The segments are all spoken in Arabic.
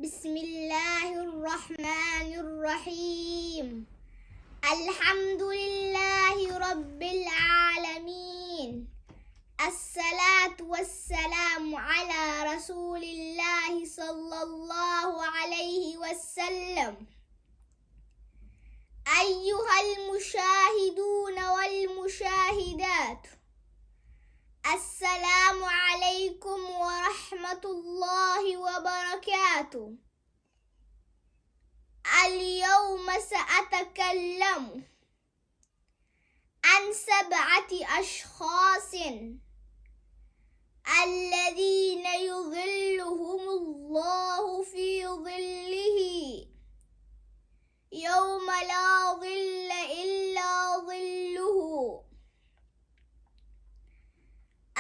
بسم الله الرحمن الرحيم. الحمد لله رب العالمين. الصلاة والسلام على رسول الله صلى الله عليه وسلم. أيها المشاهدون والمشاهدات، السلام عليكم ورحمة الله وبركاته. اليوم سأتكلم عن 7 أشخاص الذين يظلهم الله في ظله يوم لا ظل إلا ظله.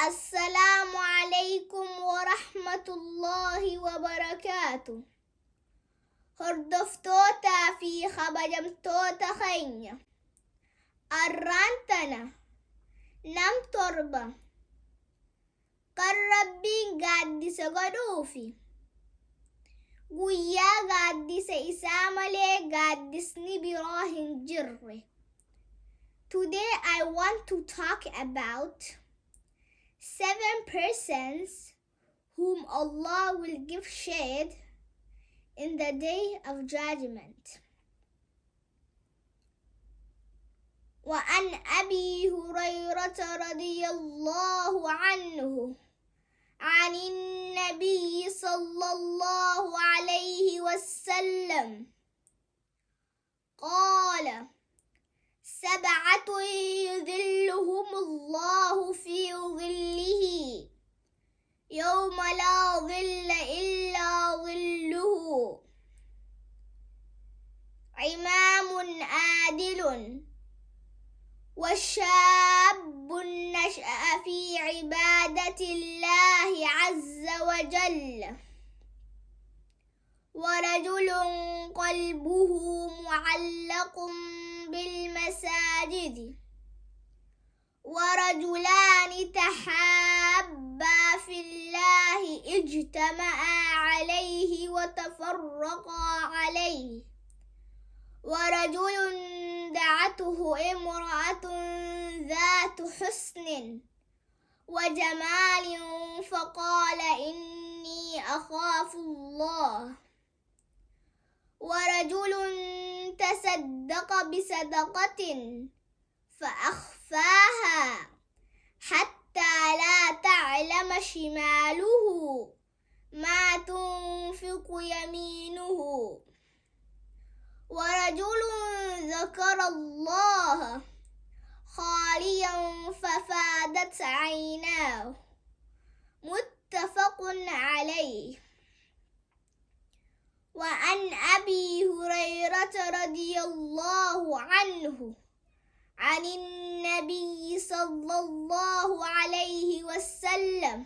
السلام عليكم ورحمة الله وبركاته. هردفتوتا في خبجمتوتا خينيا أرانتنا نم تربة قربين قادس قدوفي قويا قادس إسامالي قادس نبراهن جري. Today I want to talk about 7 persons whom Allah will give shade in the day of judgment. وعن أبي هريرة رضي الله عنه عن النبي صلى الله عليه وسلم قال: 7 يظلهم الله في ظله يوم لا ظل إلا ظله: إمام عادل، وشاب نشأ في عبادة الله عز وجل، ورجل قلبه معلق بالمساجد، ورجلان تحابا في الله اجتمعا عليه وتفرقا عليه، ورجل دعته امرأة ذات حسن وجمال فقال: إني أخاف الله، ورجل تصدق بصدقة فأخفاها حتى لا تعلم شماله ما تنفق يمينه، ورجل ذكر الله خاليا ففادت عيناه. متفق عليه. وعن أبي هريرة رضي الله عنه عن النبي صلى الله عليه وسلم.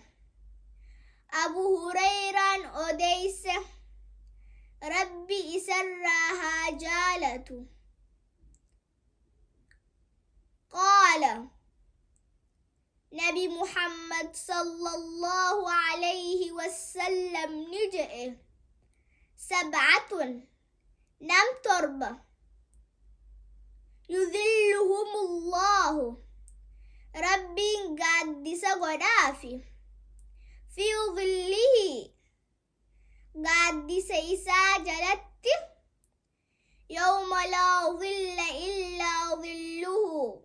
أبو هريرة أديس ربي إسرها جالته قال: نبي محمد صلى الله عليه وسلم نجئ 7 نم تربة يذلهم الله ربي قادس قدافي في ظله قادس إسا جلت يوم لا ظل إلا ظله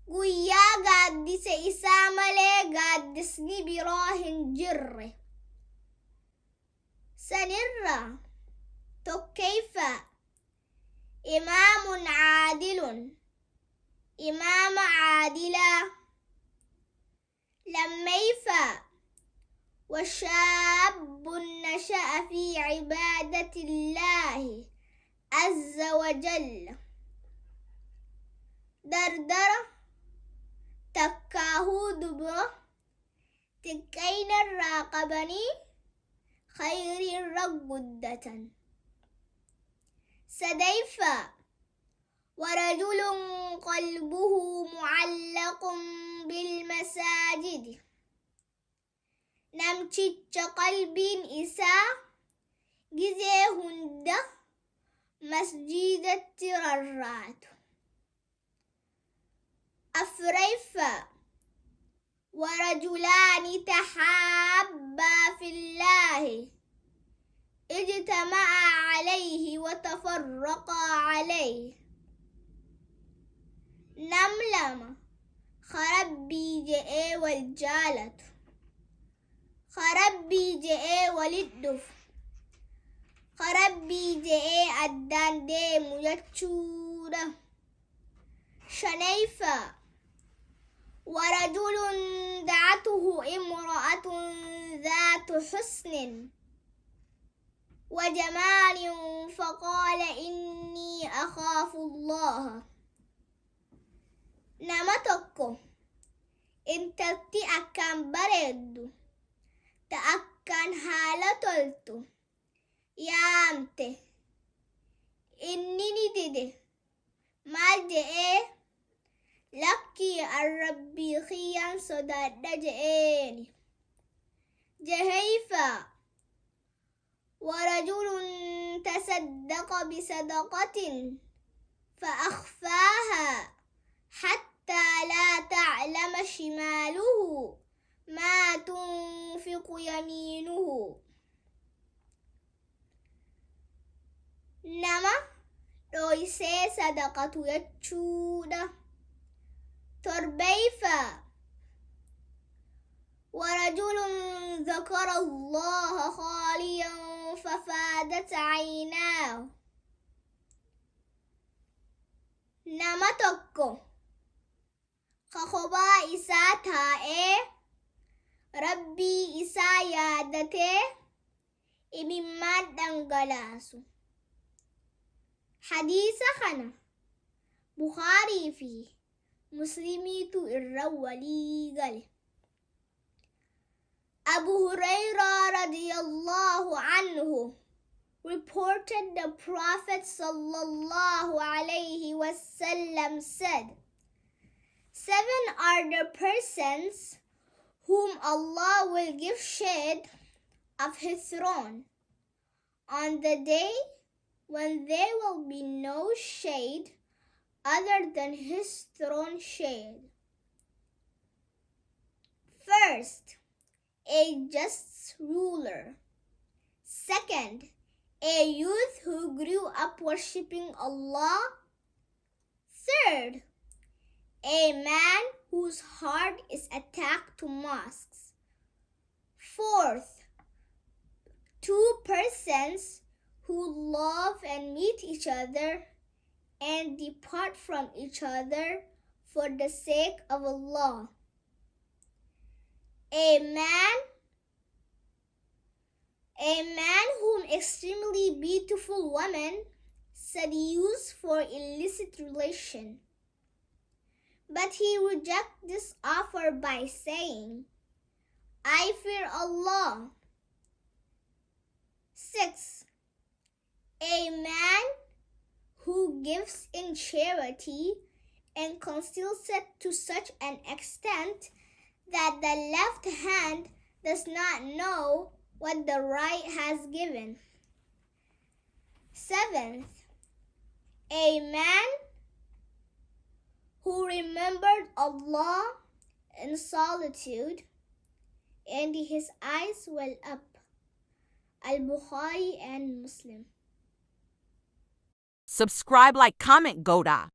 قويا قادس إسا ملي قادس نبراهن جره. سنرى كيف إمام عادل، إمام عادلا لما يفا، وشاب نشأ في عبادة الله عز وجل، دردرة تكاهو دبرة تكين الراقبني خير الرقدة سديفا، ورجل قلبه معلق بالمساجد namticha qalbiin isaa مسجد التررات أفريفا ورجلان تحابا في الله اجتمعا عليه وتفرقا عليه نملم خربي جئ والجالة خربي جئ ولدف خربي جئ أدان ديم يجورة شنيفا ورجل دعته امرأة ذات حسن وجمال فقال إني أخاف الله نمتك إن تلتي أكان برد تأكان حالة يامته إني ندد ما جئ لكي الربي خيان صداد جئني جهيفا ورجل تصدق بصدقة فأخفاها حتى لا تعلم شماله ما تنفق يمينه نما دويسي صدقة يجودا تربيفا ورجل ذكر الله خاليا ففادت عيناه نمتك خخبا إساتا ربي إسا يادته إمما دنگلاسو حديث خنا بخاري فيه مسلمي تو الرولي قال Abu Hurairah radiyallahu anhu reported the Prophet sallallahu alayhi wasallam said, 7 are the persons whom Allah will give shade of His throne on the day when there will be no shade other than His throne shade. First, a just ruler. Second, a youth who grew up worshipping Allah. Third, a man whose heart is attached to mosques. Fourth, 2 persons who love and meet each other and depart from each other for the sake of Allah. A man whom extremely beautiful woman seduce for illicit relation. But he rejects this offer by saying, I fear Allah. 6. A man who gives in charity and conceals it to such an extent that the left hand does not know what the right has given. 7th, a man who remembered Allah in solitude and his eyes well up. Al-Bukhari and Muslim. Subscribe, like, comment, Goda.